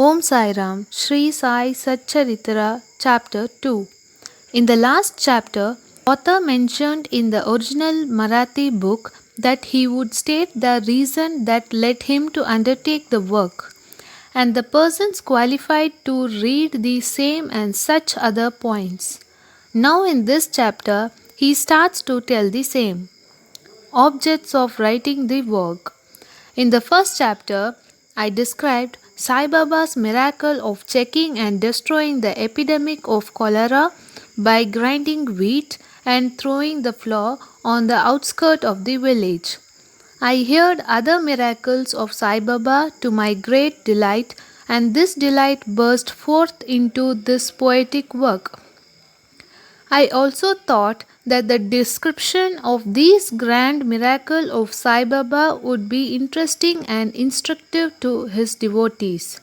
Om Sai Ram, Sri Sai Satcharitra, Chapter 2. In the last chapter, author mentioned in the original Marathi book that he would state the reason that led him to undertake the work, and the persons qualified to read the same and such other points. Now, in this chapter, he starts to tell the same objects of writing the work. In the first chapter, I described Sai Baba's miracle of checking and destroying the epidemic of cholera by grinding wheat and throwing the flour on the outskirts of the village. I heard other miracles of Sai Baba to my great delight, and this delight burst forth into this poetic work. I also thought that the description of these grand miracle of Sai Baba would be interesting and instructive to his devotees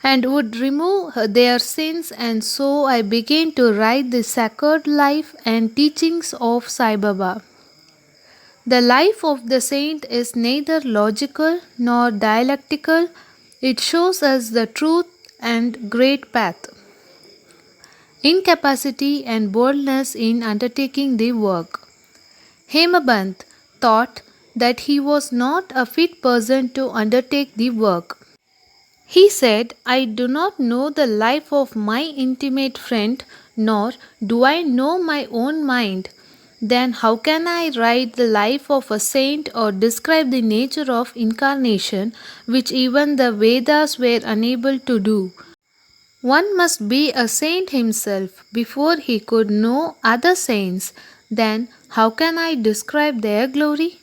and would remove their sins, and so I began to write the sacred life and teachings of Sai Baba. The life of the saint is neither logical nor dialectical, it shows us the truth and great path, incapacity and boldness in undertaking the work. Hemaband thought that he was not a fit person to undertake the work. He said, I do not know the life of my intimate friend, nor do I know my own mind. Then how can I write the life of a saint or describe the nature of incarnation, which even the Vedas were unable to do? One must be a saint himself before he could know other saints. Then how can I describe their glory?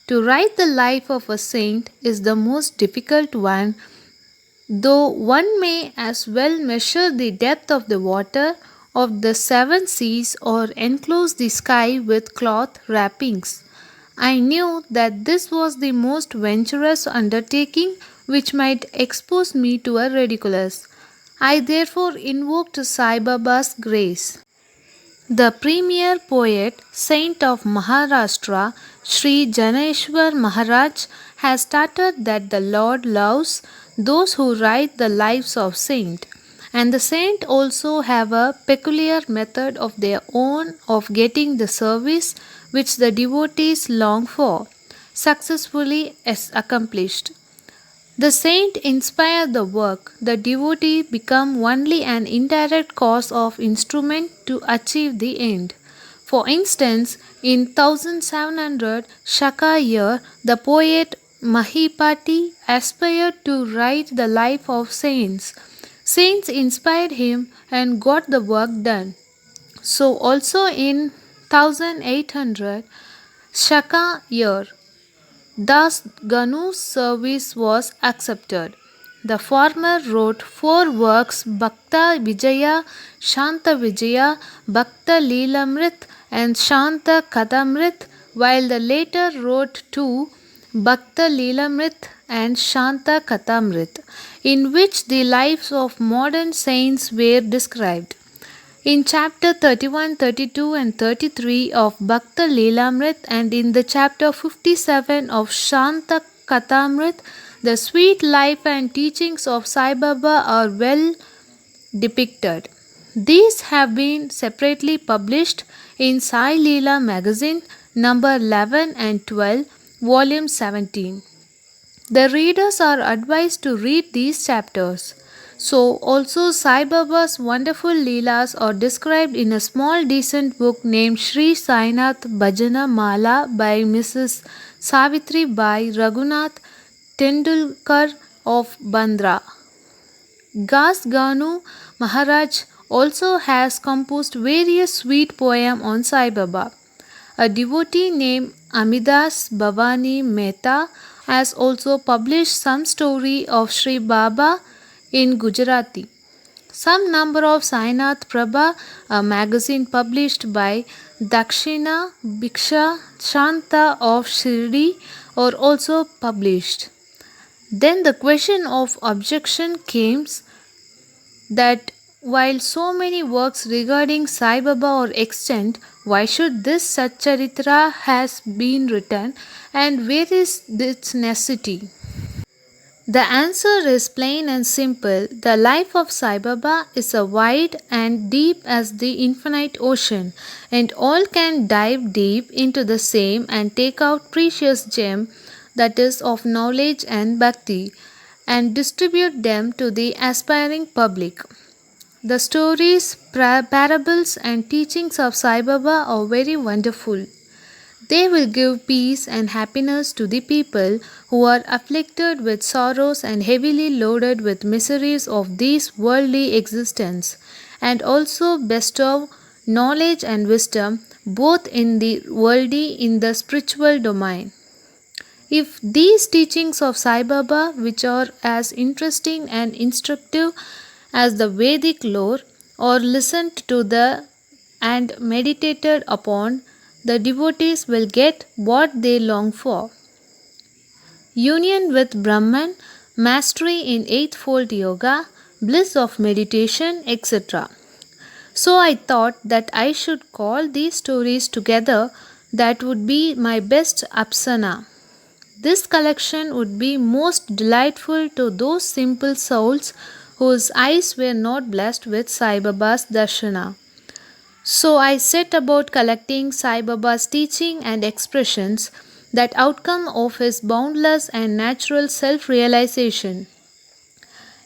To write the life of a saint is the most difficult one, though one may as well measure the depth of the water of the seven seas or enclose the sky with cloth wrappings. I knew that this was the most venturous undertaking which might expose me to a ridiculous. I therefore invoked Sai Baba's grace. The premier poet, saint of Maharashtra, Sri Janeshwar Maharaj, has stated that the Lord loves those who write the lives of saints, and the saints also have a peculiar method of their own of getting the service which the devotees long for, successfully accomplished. The saint inspire the work, the devotee become only an indirect cause of instrument to achieve the end. For instance, in 1700 Shaka year, the poet Mahipati aspired to write the life of saints. Saints inspired him and got the work done. So also in 1800 Shaka year, thus, Ganu's service was accepted. The former wrote four works Bhakta Vijaya, Shanta Vijaya, Bhakta Leelamrit, and Shanta Kadamrit, while the later wrote two Bhakta Leelamrit and Shanta Katamrit, in which the lives of modern saints were described. In chapter 31, 32, and 33 of Bhakta Leelamrit and in the chapter 57 of Shanta Katamrit, the sweet life and teachings of Sai Baba are well depicted. These have been separately published in Sai Leela magazine number 11 and 12, volume 17. The readers are advised to read these chapters. So also Sai Baba's wonderful Leelas are described in a small decent book named Sri Sainath Bhajana Mala by Mrs. Savitri Bai Raghunath Tendulkar of Bandra. Gas Ganu Maharaj also has composed various sweet poems on Sai Baba. A devotee named Amidas Bhavani Mehta has also published some story of Sri Baba in Gujarati. Some number of Sainath Prabha, a magazine published by Dakshina Bhiksha Shanta of Shirdi, are also published. Then the question of objection comes that while so many works regarding Sai Baba are extant, why should this Satcharitra has been written and where is its necessity? The answer is plain and simple. The life of Sai Baba is as wide and deep as the infinite ocean, and all can dive deep into the same and take out precious gem that is of knowledge and bhakti and distribute them to the aspiring public. The stories, parables, and teachings of Sai Baba are very wonderful. They will give peace and happiness to the people who are afflicted with sorrows and heavily loaded with miseries of this worldly existence, and also bestow knowledge and wisdom both in the worldly in the spiritual domain. If these teachings of Sai Baba, which are as interesting and instructive as the Vedic lore, are listened to the and meditated upon, the devotees will get what they long for: union with Brahman, mastery in eightfold yoga, bliss of meditation, etc. So I thought that I should call these stories together. That would be my best apsana. This collection would be most delightful to those simple souls whose eyes were not blessed with Sai Baba's darshana. So I set about collecting Sai Baba's teaching and expressions, that outcome of his boundless and natural self realization.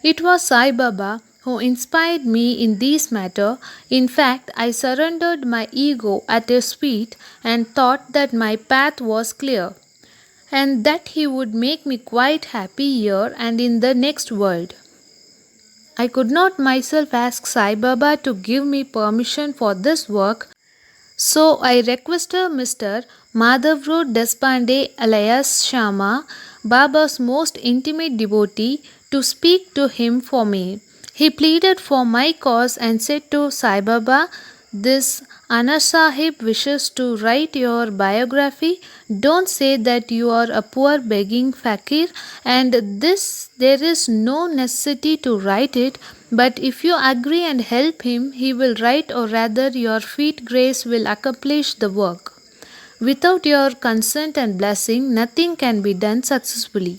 It was Sai Baba who inspired me in this matter. In fact, I surrendered my ego at his feet and thought that my path was clear, and that he would make me quite happy here and in the next world. I could not myself ask Sai Baba to give me permission for this work, so I requested Mr. Madhavrao Deshpande alias Shama, Baba's most intimate devotee, to speak to him for me. He pleaded for my cause and said to Sai Baba, "This Anar Sahib wishes to write your biography. Don't say that you are a poor begging fakir, and this there is no necessity to write it, but if you agree and help him, he will write, or rather your feet grace will accomplish the work. Without your consent and blessing, nothing can be done successfully."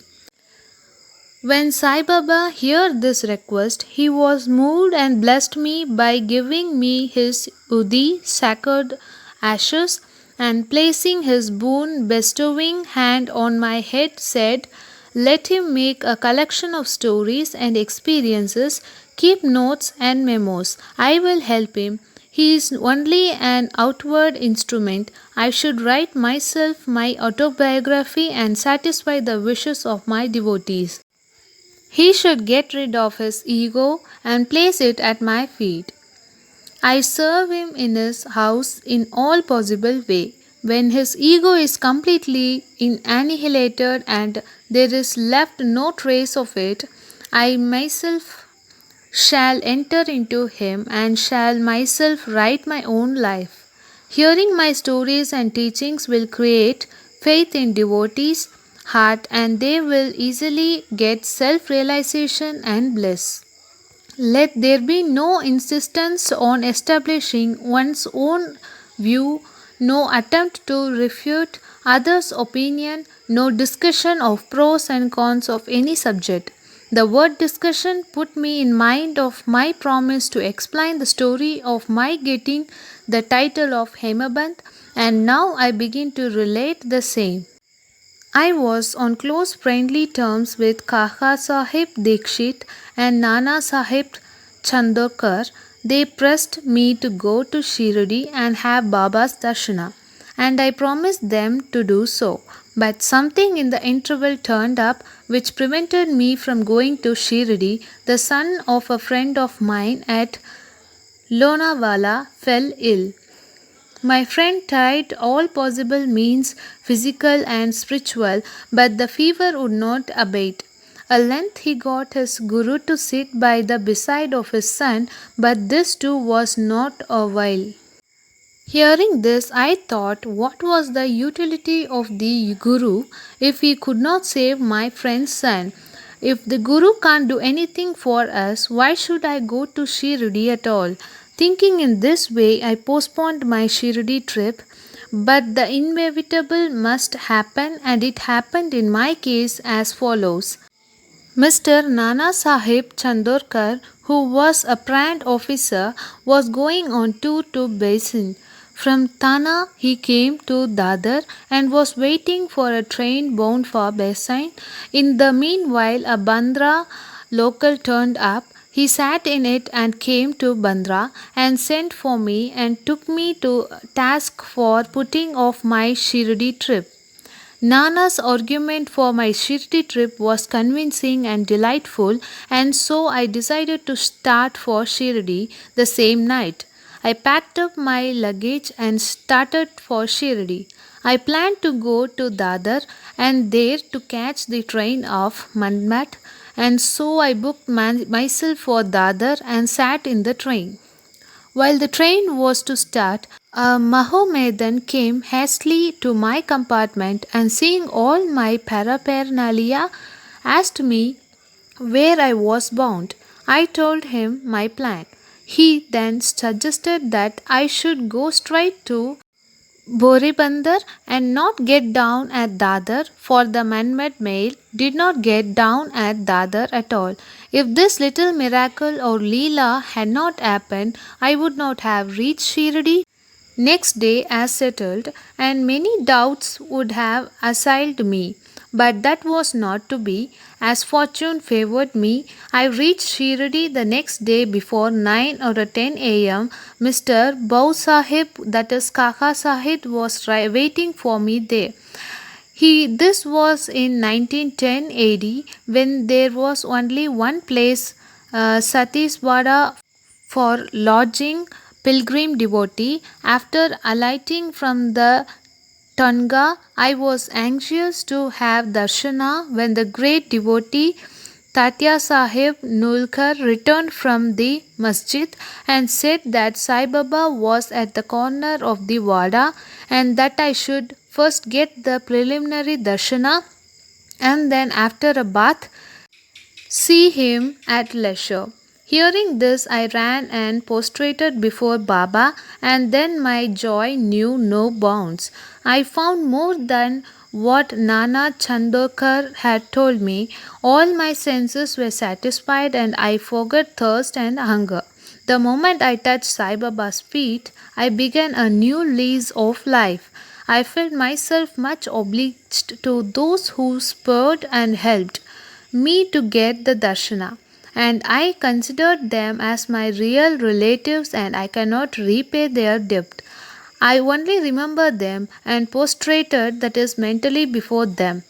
When Sai Baba heard this request, he was moved and blessed me by giving me his Udi, sacred ashes, and placing his boon bestowing hand on my head, said, "Let him make a collection of stories and experiences, keep notes and memos. I will help him. He is only an outward instrument. I should write myself my autobiography and satisfy the wishes of my devotees. He should get rid of his ego and place it at my feet. I serve him in his house in all possible way. When his ego is completely annihilated and there is left no trace of it, I myself shall enter into him and shall myself write my own life. Hearing my stories and teachings will create faith in devotees' heart, and they will easily get self realization and bliss. Let there be no insistence on establishing one's own view, no attempt to refute others' opinion, no discussion of pros and cons of any subject. The word discussion put me in mind of my promise to explain the story of my getting the title of Hemaband, and now I begin to relate the same. I was on close friendly terms with Kaka Sahib Dikshit and Nana Sahib Chandorkar. They pressed me to go to Shirdi and have Baba's darshana, and I promised them to do so. But something in the interval turned up which prevented me from going to Shirdi. The son of a friend of mine at Lonawala fell ill. My friend tried all possible means, physical and spiritual, but the fever would not abate. At length he got his guru to sit by the beside of his son, but this too was not a while. Hearing this, I thought, what was the utility of the guru if he could not save my friend's son? If the guru can't do anything for us, why should I go to Shirdi at all? Thinking in this way, I postponed my Shirdi trip, but the inevitable must happen, and it happened in my case as follows. Mr. Nana Sahib Chandorkar, who was a brand officer, was going on tour to Basin. From Thana, he came to Dadar and was waiting for a train bound for Basin. In the meanwhile, a Bandra local turned up. He sat in it and came to Bandra and sent for me and took me to task for putting off my Shirdi trip. Nana's argument for my Shirdi trip was convincing and delightful, and so I decided to start for Shirdi the same night. I packed up my luggage and started for Shirdi. I planned to go to Dadar and there to catch the train of Manmat, and so I booked myself for Dadar and sat in the train. While the train was to start, a Mahomedan came hastily to my compartment and, seeing all my paraphernalia, asked me where I was bound. I told him my plan. He then suggested that I should go straight to Boribandar and not get down at Dadar, for the Manmad mail did not get down at Dadar at all. If this little miracle or Leela had not happened, I would not have reached Shirdi next day as settled, and many doubts would have assailed me. But that was not to be. As fortune favored me, I reached Shirdi the next day before 9 or 10 a.m. Mr. Bau Sahib, that is Kaka Sahib, was waiting for me there. This was in 1910 AD when there was only one place, Satiswada, for lodging pilgrim devotee. After alighting from the Tonga, I was anxious to have darshana when the great devotee Tatya Sahib Nulkar returned from the masjid and said that Sai Baba was at the corner of the wada and that I should first get the preliminary darshana and then after a bath see him at leisure. Hearing this, I ran and prostrated before Baba, and then my joy knew no bounds. I found more than what Nana Chandokar had told me. All my senses were satisfied, and I forgot thirst and hunger. The moment I touched Sai Baba's feet, I began a new lease of life. I felt myself much obliged to those who spurred and helped me to get the darshana, and I considered them as my real relatives and I cannot repay their debt. I only remember them and prostrated, that is, mentally before them.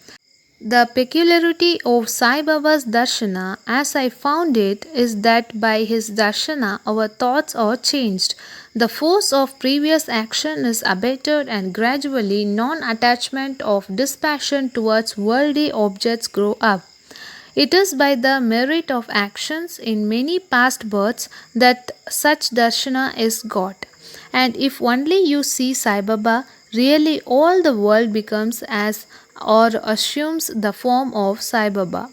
The peculiarity of Sai Baba's darshana, as I found it, is that by his darshana our thoughts are changed. The force of previous action is abated and gradually non attachment of dispassion towards worldly objects grow up. It is by the merit of actions in many past births that such darshana is got. And if only you see Sai Baba, really all the world becomes as or assumes the form of Sai Baba.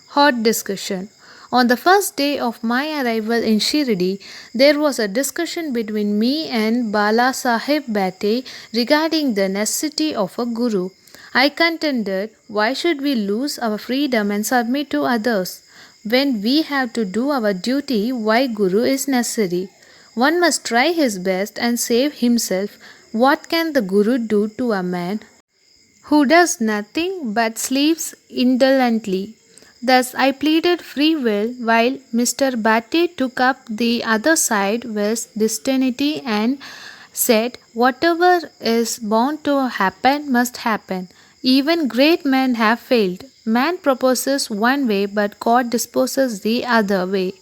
Hot discussion. On the first day of my arrival in Shirdi, there was a discussion between me and Bala Sahib Bate regarding the necessity of a guru. I contended, why should we lose our freedom and submit to others? When we have to do our duty, why guru is necessary? One must try his best and save himself. What can the guru do to a man who does nothing but sleeps indolently? Thus I pleaded free will while Mr. Bate took up the other side with destiny and said, whatever is bound to happen must happen. Even great men have failed. Man proposes one way, but God disposes the other way.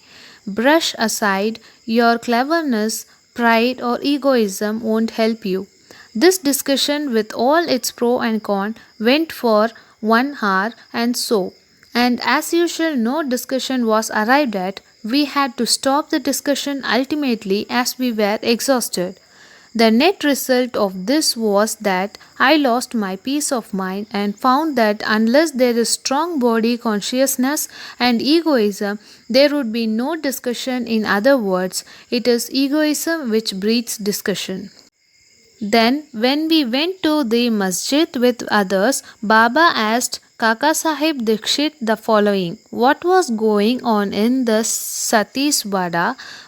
Brush aside your cleverness, pride, or egoism won't help you. This discussion, with all its pro and con, went for 1 hour and so. And as usual, no discussion was arrived at. We had to stop the discussion ultimately as we were exhausted. The net result of this was that I lost my peace of mind and found that unless there is strong body consciousness and egoism, there would be no discussion. In other words, it is egoism which breeds discussion. Then, when we went to the masjid with others, Baba asked Kaka Sahib Dikshit the following: what was going on in the Satiswada?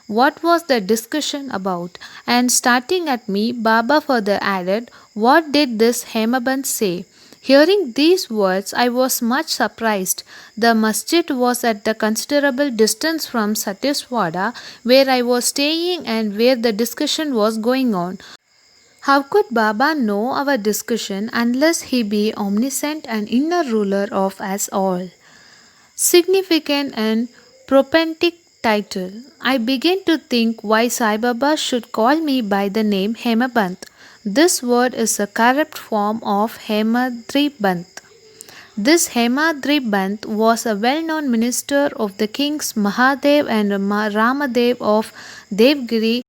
What was the discussion about? And starting at me, Baba further added, what did this Hemaband say? Hearing these words, I was much surprised. The masjid was at a considerable distance from Satiswada, where I was staying and where the discussion was going on. How could Baba know our discussion unless he be omniscient and inner ruler of us all? Significant and prophetic title. I began to think why Sai Baba should call me by the name Hemabant. This word is a corrupt form of Hemadribant. This Hemadribant was a well-known minister of the kings Mahadev and Ramadev of Devgiri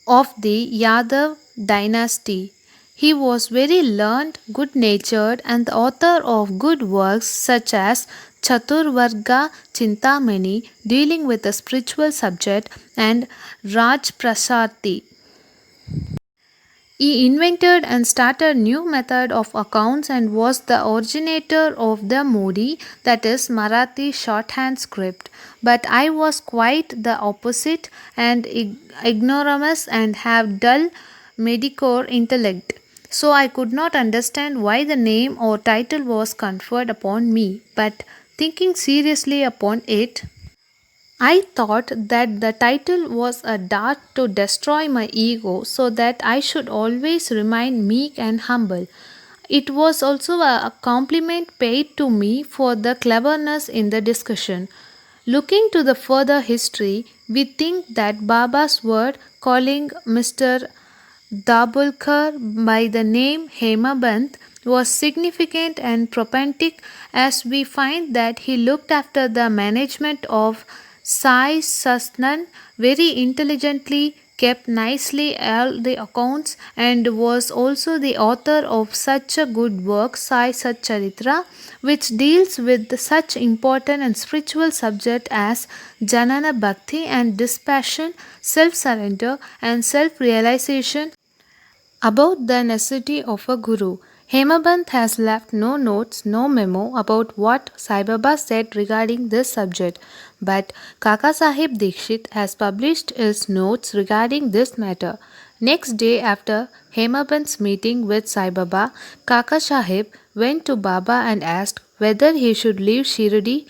of the Yadav dynasty. He was very learned, good natured, and the author of good works such as Chaturvarga Chintamani, dealing with a spiritual subject, and Raj Prasarti. He invented and started new method of accounts and was the originator of the Modi, that is Marathi shorthand script. But I was quite the opposite and ignoramus and have dull mediocre intellect. So I could not understand why the name or title was conferred upon me. But thinking seriously upon it, I thought that the title was a dart to destroy my ego so that I should always remain meek and humble. It was also a compliment paid to me for the cleverness in the discussion. Looking to the further history, we think that Baba's word calling Mr. Dabulkar by the name Hemabant was significant and prophetic, as we find that he looked after the management of Sai Sasnan very intelligently, kept nicely all the accounts, and was also the author of such a good work, Sai Satcharitra, which deals with such important and spiritual subject as Janana Bhakti and dispassion, self-surrender and self-realization, about the necessity of a guru. Hemaband has left no notes, no memo about what Sai Baba said regarding this subject, but Kaka Sahib Dikshit has published his notes regarding this matter. Next day after Hemaband's meeting with Sai Baba, Kaka Sahib went to Baba and asked whether he should leave Shirdi.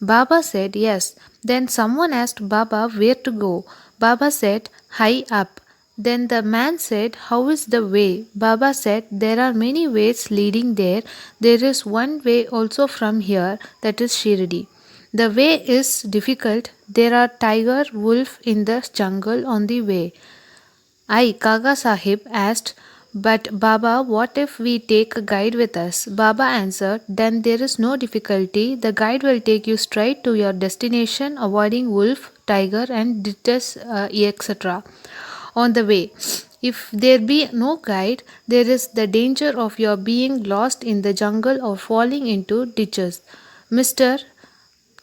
Baba said yes. Then someone asked Baba where to go. Baba said, high up. Then the man said, how is the way? Baba said, there are many ways leading there. There is one way also from here, that is Shirdi. The way is difficult. There are tiger, wolf in the jungle on the way. I, Kaka Sahib, asked, but Baba, what if we take a guide with us? Baba answered, then there is no difficulty. The guide will take you straight to your destination, avoiding wolf, tiger, and ditches, etc. on the way. If there be no guide, there is the danger of your being lost in the jungle or falling into ditches. Mr.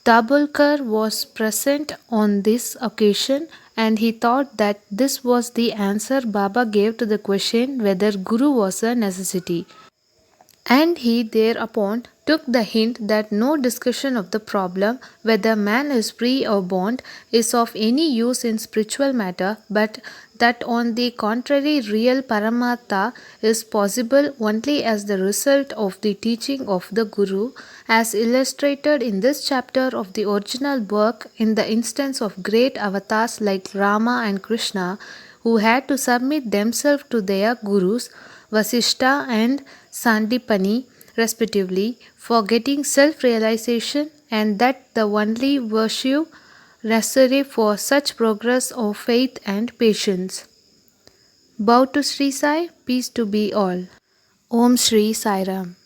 Dabulkar was present on this occasion, and he thought that this was the answer Baba gave to the question whether Guru was a necessity. And he thereupon took the hint that no discussion of the problem whether man is free or bond is of any use in spiritual matter, but that on the contrary real Paramatma is possible only as the result of the teaching of the Guru, as illustrated in this chapter of the original work in the instance of great avatars like Rama and Krishna, who had to submit themselves to their gurus Vasishta and Sandipani respectively for getting self-realization, and that the only virtue necessary for such progress of faith and patience. Bow to Sri Sai, peace to be all. Om Shri Sai Ram.